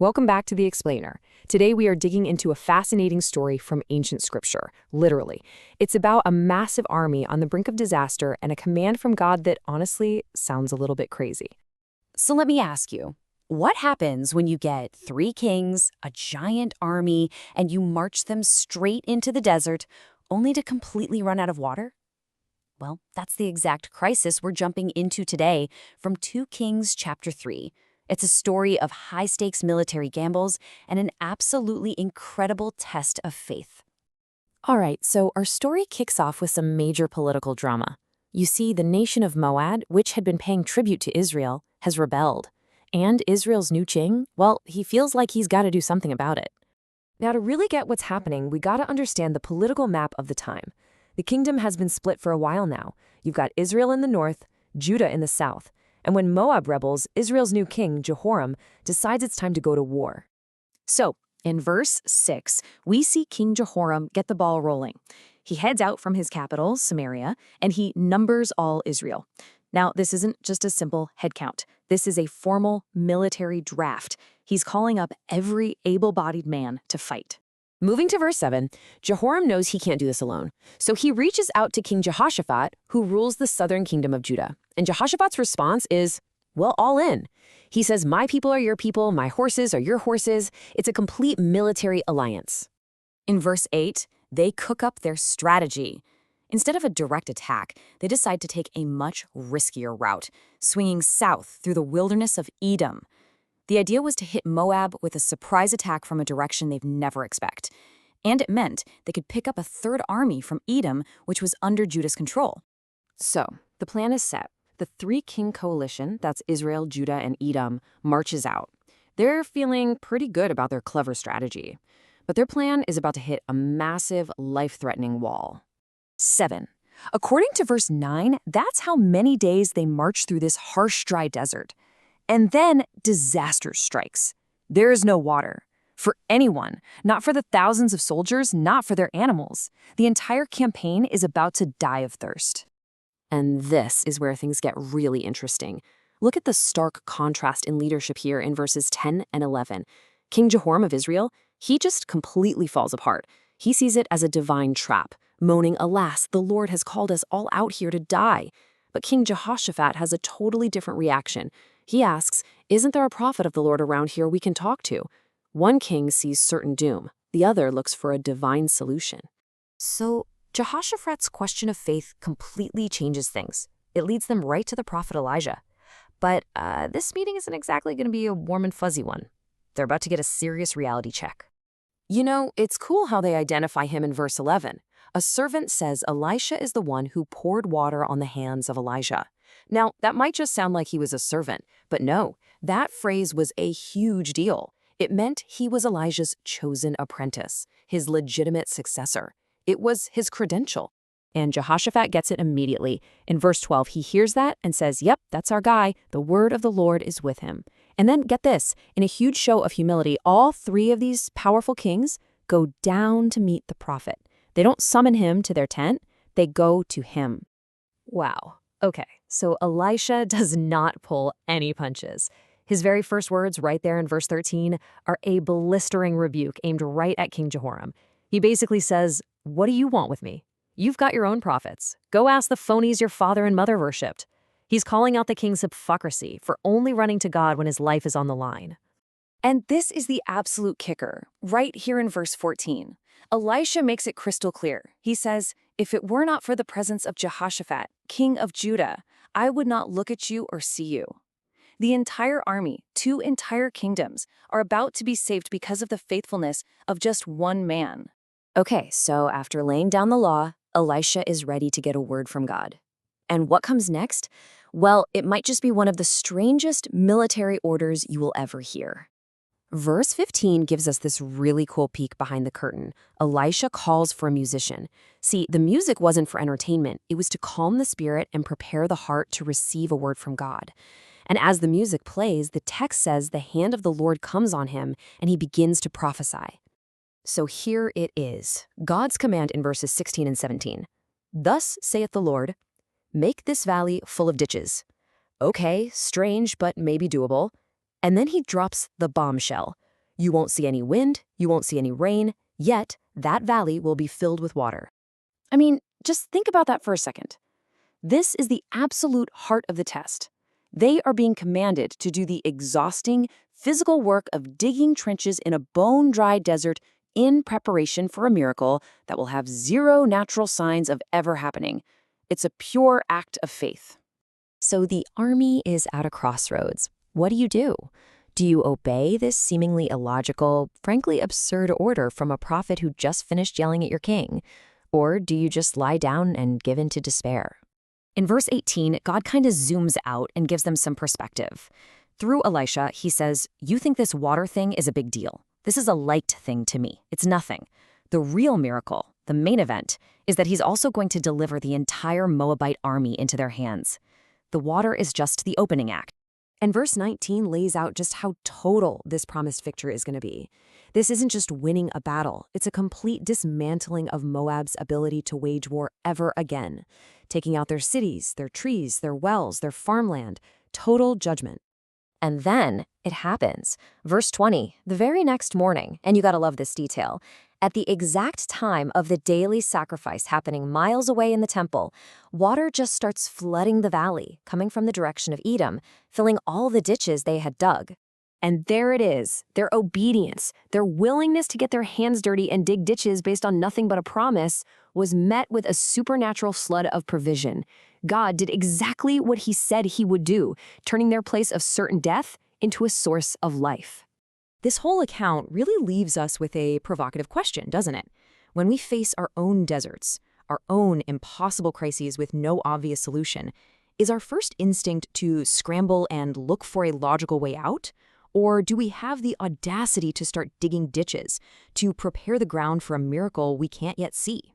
Welcome back to The Explainer. Today we are digging into a fascinating story from ancient scripture, literally. It's about a massive army on the brink of disaster and a command from God that honestly sounds a little bit crazy. So let me ask you, what happens when you get 3 kings, a giant army, and you march them straight into the desert, only to completely run out of water? Well, that's the exact crisis we're jumping into today from 2 Kings chapter 3. It's a story of high-stakes military gambles and an absolutely incredible test of faith. All right, so our story kicks off with some major political drama. You see, the nation of Moab, which had been paying tribute to Israel, has rebelled. And Israel's new king, well, he feels like he's got to do something about it. Now, to really get what's happening, we got to understand the political map of the time. The kingdom has been split for a while now. You've got Israel in the north, Judah in the south. And when Moab rebels, Israel's new king, Jehoram, decides it's time to go to war. So, in verse 6, we see King Jehoram get the ball rolling. He heads out from his capital, Samaria, and he numbers all Israel. Now, this isn't just a simple head count. This is a formal military draft. He's calling up every able-bodied man to fight. Moving to verse 7, Jehoram knows he can't do this alone. So he reaches out to King Jehoshaphat, who rules the southern kingdom of Judah. And Jehoshaphat's response is, well, all in. He says, my people are your people, my horses are your horses. It's a complete military alliance. In verse 8, they cook up their strategy. Instead of a direct attack, they decide to take a much riskier route, swinging south through the wilderness of Edom. The idea was to hit Moab with a surprise attack from a direction they'd never expect. And it meant they could pick up a third army from Edom, which was under Judah's control. So the plan is set. The three-king coalition, that's Israel, Judah, and Edom, marches out. They're feeling pretty good about their clever strategy. But their plan is about to hit a massive, life-threatening wall. 7. According to verse 9, that's how many days they march through this harsh, dry desert. And then disaster strikes. There is no water. For anyone, not for the thousands of soldiers, not for their animals. The entire campaign is about to die of thirst. And this is where things get really interesting. Look at the stark contrast in leadership here in verses 10 and 11. King Jehoram of Israel, he just completely falls apart. He sees it as a divine trap, moaning, alas, the Lord has called us all out here to die. But King Jehoshaphat has a totally different reaction. He asks, isn't there a prophet of the Lord around here we can talk to? One king sees certain doom. The other looks for a divine solution. So Jehoshaphat's question of faith completely changes things. It leads them right to the prophet Elijah. But this meeting isn't exactly going to be a warm and fuzzy one. They're about to get a serious reality check. You know, it's cool how they identify him in verse 11. A servant says Elisha is the one who poured water on the hands of Elijah. Now, that might just sound like he was a servant, but no, that phrase was a huge deal. It meant he was Elijah's chosen apprentice, his legitimate successor. It was his credential. And Jehoshaphat gets it immediately. In verse 12, he hears that and says, yep, that's our guy. The word of the Lord is with him. And then get this, in a huge show of humility, all three of these powerful kings go down to meet the prophet. They don't summon him to their tent, they go to him. Wow. Okay, so Elisha does not pull any punches. His very first words right there in verse 13 are a blistering rebuke aimed right at King Jehoram. He basically says, what do you want with me? You've got your own prophets. Go ask the phonies your father and mother worshipped. He's calling out the king's hypocrisy for only running to God when his life is on the line. And this is the absolute kicker, right here in verse 14. Elisha makes it crystal clear. He says, if it were not for the presence of Jehoshaphat, king of Judah, I would not look at you or see you. The entire army, 2 entire kingdoms, are about to be saved because of the faithfulness of just one man. Okay, so after laying down the law, Elisha is ready to get a word from God. And what comes next? Well, it might just be one of the strangest military orders you will ever hear. Verse 15 gives us this really cool peek behind the curtain. Elisha calls for a musician. See, the music wasn't for entertainment. It was to calm the spirit and prepare the heart to receive a word from God. And as the music plays, the text says the hand of the Lord comes on him and he begins to prophesy. So here it is, God's command in verses 16 and 17. Thus saith the Lord, make this valley full of ditches. Okay, strange, but maybe doable. And then he drops the bombshell. You won't see any wind, you won't see any rain, yet that valley will be filled with water. I mean, just think about that for a second. This is the absolute heart of the test. They are being commanded to do the exhausting, physical work of digging trenches in a bone-dry desert in preparation for a miracle that will have zero natural signs of ever happening. It's a pure act of faith. So the army is at a crossroads. What do you do? Do you obey this seemingly illogical, frankly absurd order from a prophet who just finished yelling at your king? Or do you just lie down and give in to despair? In verse 18, God kind of zooms out and gives them some perspective. Through Elisha, he says, "You think this water thing is a big deal. This is a light thing to me. It's nothing. The real miracle, the main event, is that he's also going to deliver the entire Moabite army into their hands. The water is just the opening act." And verse 19 lays out just how total this promised victory is going to be. This isn't just winning a battle. It's a complete dismantling of Moab's ability to wage war ever again, taking out their cities, their trees, their wells, their farmland. Total judgment. And then it happens. Verse 20, the very next morning, and you gotta love this detail, at the exact time of the daily sacrifice happening miles away in the temple, water just starts flooding the valley, coming from the direction of Edom, filling all the ditches they had dug. And there it is, their obedience, their willingness to get their hands dirty and dig ditches based on nothing but a promise, was met with a supernatural flood of provision. God did exactly what he said he would do, turning their place of certain death into a source of life. This whole account really leaves us with a provocative question, doesn't it? When we face our own deserts, our own impossible crises with no obvious solution, is our first instinct to scramble and look for a logical way out? Or do we have the audacity to start digging ditches, to prepare the ground for a miracle we can't yet see?